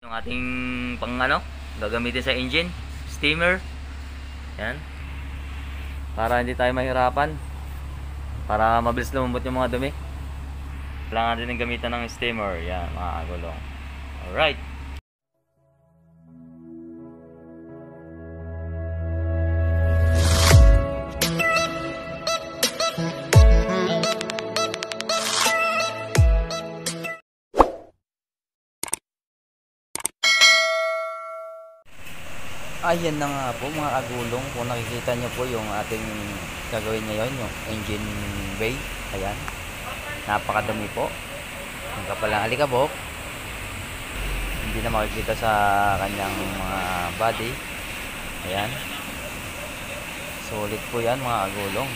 Yung ating pang gagamitin sa engine, steamer. Yan. Para hindi tayo mahirapan. Para mabilis lumambot yung mga dumi. Kailangan din ng gamitan ng steamer. Yan, mga kagulong. Alright. Ayan na nga po mga kagulong, kung nakikita nyo po yung ating gagawin ngayon, yung engine bay. Ayan, napakadumi po, ang kapal ng alikabok, hindi na makikita sa kanyang mga body. Ayan, sulit po yan mga kagulong.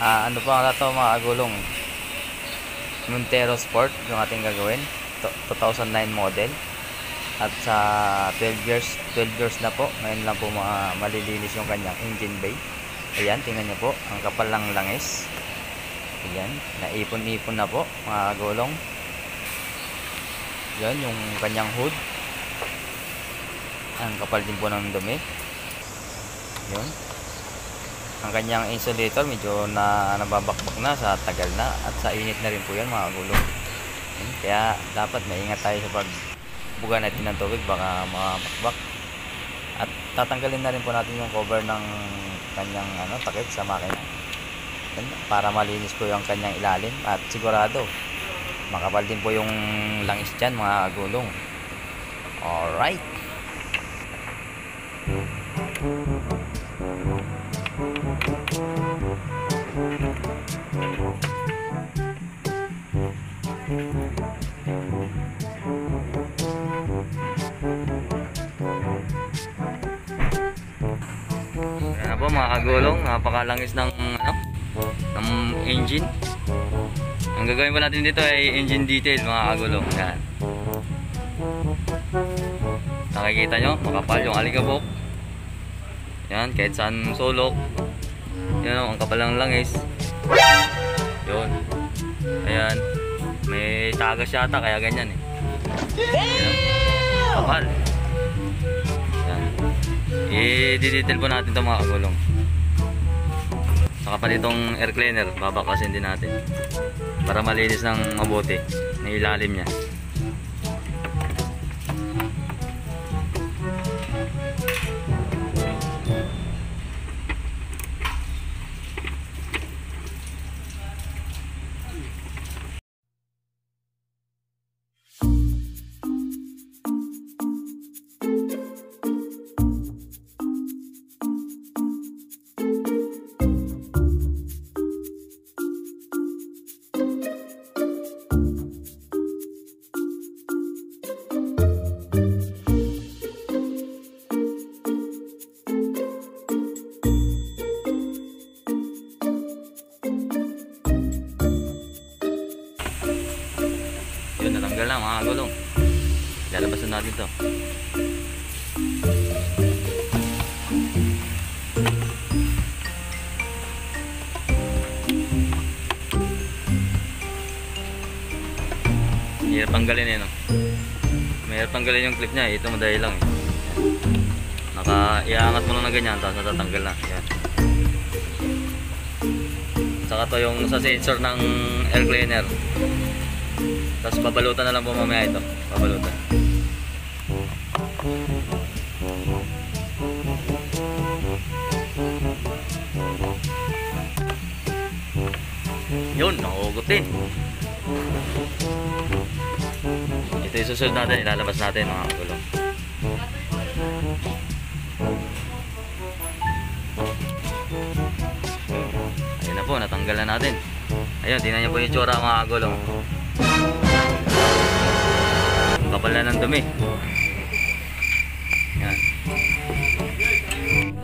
Ano pa nga ito mga kagulong, Montero Sport yung ating gagawin, 2009 model. At sa 12 years na po, ngayon lang po malilinis yung kanyang engine bay. Ayan, tingnan nyo po, ang kapal ng langis. Ayan, naipon-ipon na po mga kagulong. Yan yung kanyang hood, ang kapal din po ng dumi. Yun, ang kanyang insulator medyo nababakbak na sa tagal na, at sa init na rin po yan mga kagulong. Kaya dapat maingat tayo sa pagbuga natin ng tubig, baka makabakbak. At tatanggalin na rin po natin yung cover ng kanyang takip sa makina para malinis po yung kanyang ilalim, at sigurado makapal din po yung langis dyan mga kagulong. Alright, yan po mga kagulong, napakalangis ng engine. Ang gagawin po natin dito ay engine detail mga kagulong. Yan, nakikita nyo, makapal yung alikabok. Yan, kahit saan sulok. Yan, ang kapal ng langis. Yun, ayan, may tagas yata kaya ganyan eh. Yan, kapal. Yan, i-detail po natin ito mga kagulong. Saka pa ditong air cleaner, babakasin din natin para malinis ng mabuti ng ilalim niya. Yun, natanggal na mga kagulong. Lalabasan natin to. Mahirap tanggalin eh, no? Mahirap tanggalin yung clip niya eh. Ito madali lang eh. Iangat mo lang na ganyan, tapos natatanggal na. Yan. Saka to yung sa sensor ng air cleaner. Tapos babalutan na lang po mamaya ito. Babalutan. Yun, nakugot din. Ito yung susunod natin, ilalabas natin mga kagulong. Ayun na po, natanggal na natin. Ayun, tingnan niyo po yung tsura mga kagulong. Kapal na ng dumi. Yan.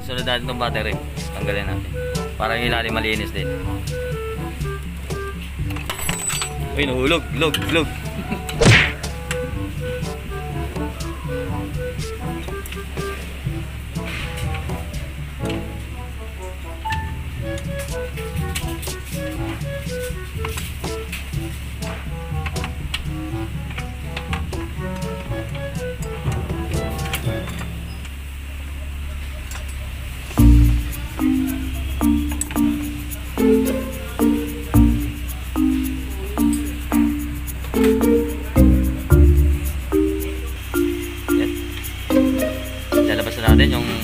Susunod natin itong battery, tanggalin natin para yung ilalim malinis din. Uy, nahulog, log.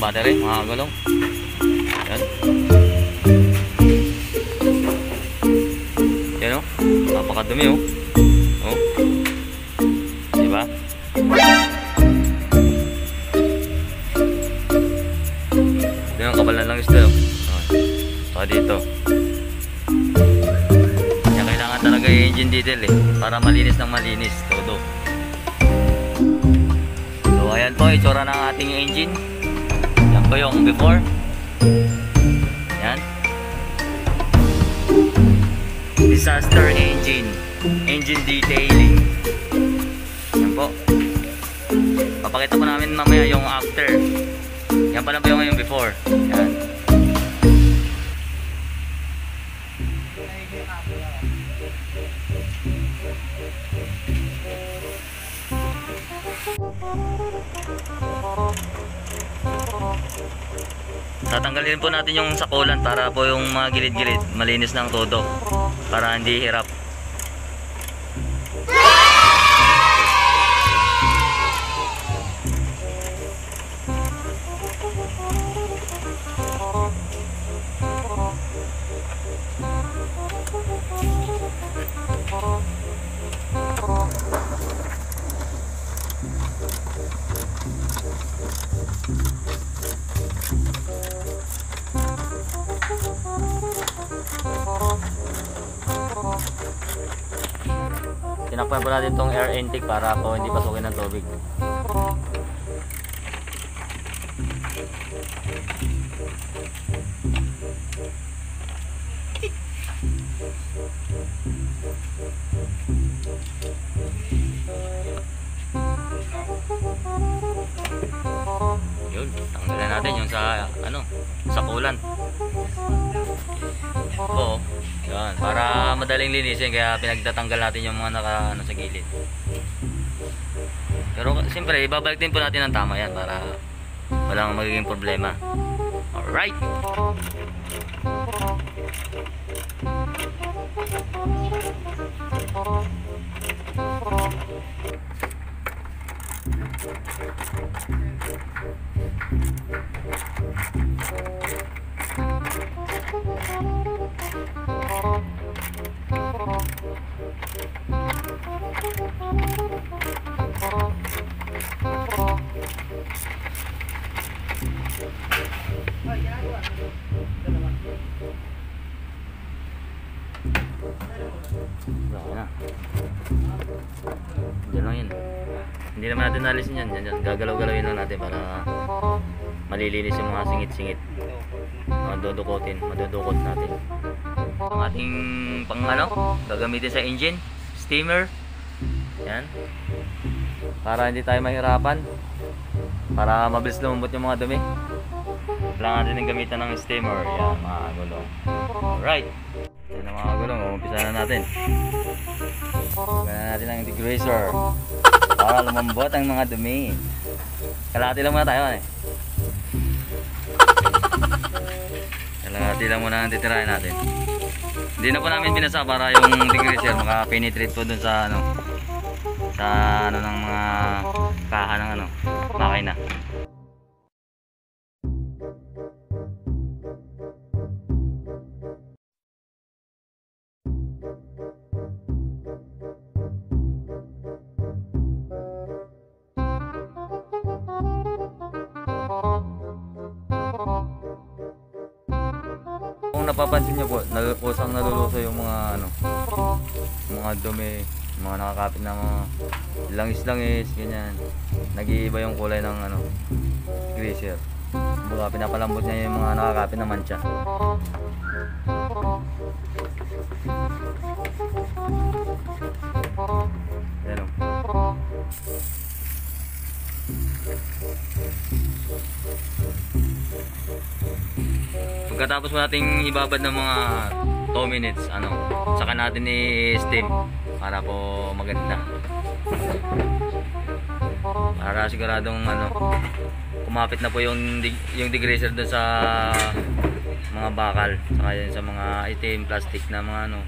battery mga kagulong. Yan. Yan o, napakadumi o. Oh. Diba? Ito yung kapal na lang isda o. Saka dito. Kaya kailangan talaga yung engine detail eh, para malinis ng malinis todo. So ayan po itsura ng ating engine. Yan po yung before. Yan. Disaster engine. Engine detailing. Yan po. Papakita po namin mamaya yung after. Yan pala po yung before. Yan. Tatanggalin po natin yung sakulan para po yung mga gilid-gilid malinis ng todo para hindi hirap. Tinakpan po natin itong air intake para po hindi pasukin ng tubig. Yun, tanggalin natin yung sa sakulan. Oo. Yan, para madaling linisin kaya pinagtatanggal natin yung mga sa gilid. Pero siyempre ibabalik din po natin ng tama yan para walang magiging problema. Alright. Wala na. Diyan lang yun. Hindi naman natin nalisin yan. Gagalaw-galawin lang natin para malilinis yung mga singit-singit. Madudukot natin. Ang ating gagamitin sa engine, steamer. Yan. Para hindi tayo mahirapan. Para mabilis lumambot yung mga dumi. Kailangan natin ng gamitan ng steamer. Yan, mga gulong. Alright. Yan na mga gulong. Umpisa na natin. Gawin natin ang degreaser para lumambot ang mga dumi. Kalahati lang muna tayo eh. Kalahati lang muna ang titirahin natin. Hindi na po namin binasa para yung degreaser maka-penetrate po dun sa ng mga kaha ng makina. Kung napapansin nyo po, kusang naluluso yung mga dumi, mga nakakapit na mga langis-langis, ganyan. Nag-iiba yung kulay ng greaser. Kumbaga pinapalambot niya yung mga nakakapit na mancha. Ayan o. Pagkatapos mo nating ibabad ng mga 2 minutes, saka natin i-steam para po maganda. Para siguradong kumapit na po yung degreaser doon sa mga bakal, saka yun sa mga itim plastic na mga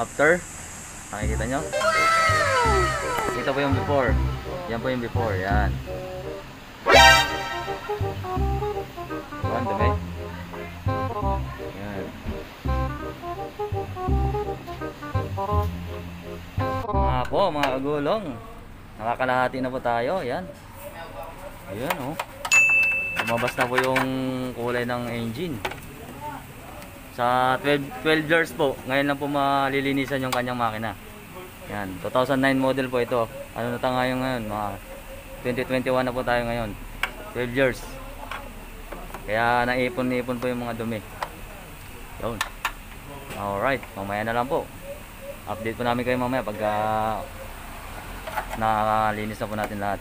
After, nakikita nyo? Ito po yung before. Yan po yung before. Yan. Yan, dumi. Yan. Mga po, mga kagulong. Nakakalahati na po tayo. Yan. Ayan, oh. Lumabas na po yung kulay ng engine. Sa 12 years po, ngayon lang po malilinisan yung kanyang makina. Yan, 2009 model po ito. Ano na tayo ngayon? Mga 2021 na po tayo ngayon. 12 years. Kaya naipon-ipon po yung mga dumi. Yun. Alright, mamaya na lang po. Update po namin kayo mamaya pag nakalinis na po natin lahat.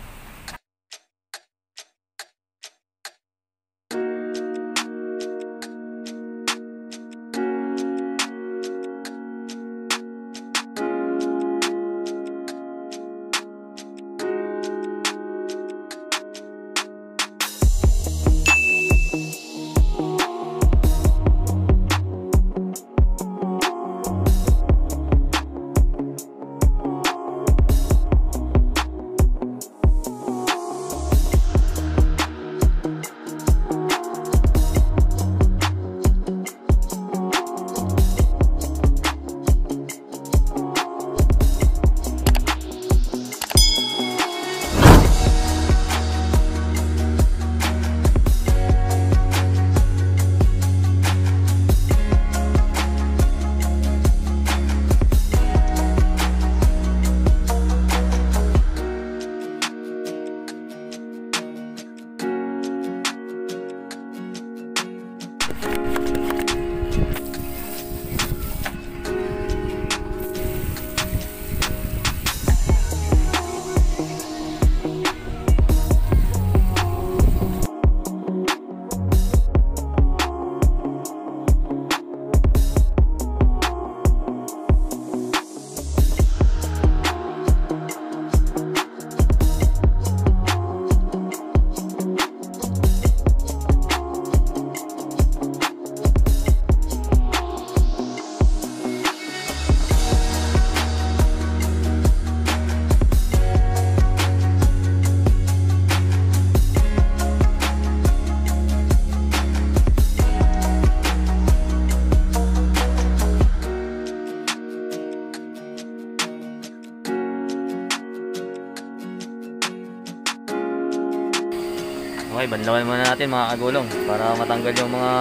Okay, banlawan muna natin mga kagulong para matanggal yung mga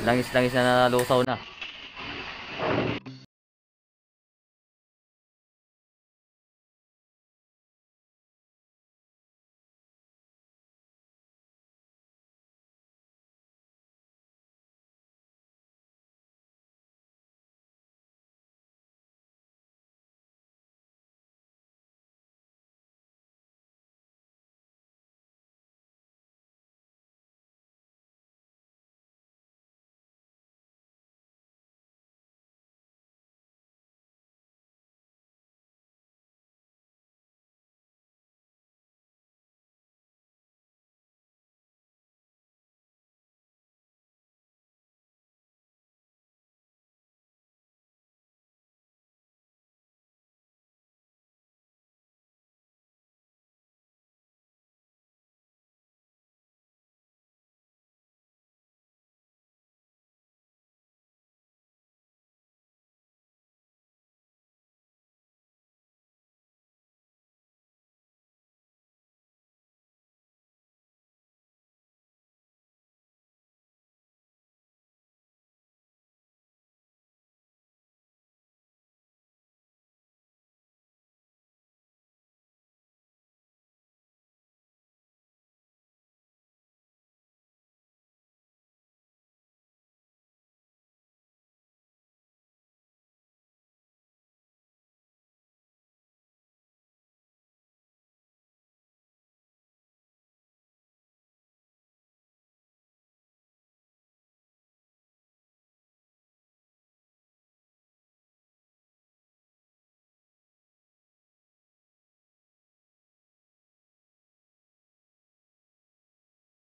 Langis-langis na nalusaw na.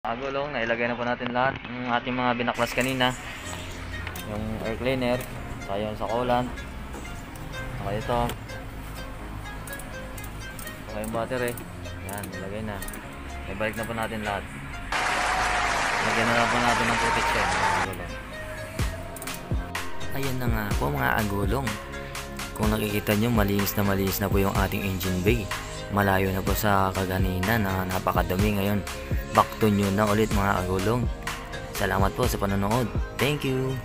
Gulong, nailagay na po natin lahat ng ating mga binaklas kanina. Yung air cleaner, saka yung sa coolant, saka ito, saka yung battery. Yan, nilagay na. Ibalik na po natin lahat. Lagyan na po natin ng protection. Ayan na nga po mga agulong. Kung nakikita nyo, malinis na po yung ating engine bay. Malayo na po sa kaganina na napakadumi ngayon. Back to new na ulit mga agulong. Salamat po sa panonood. Thank you!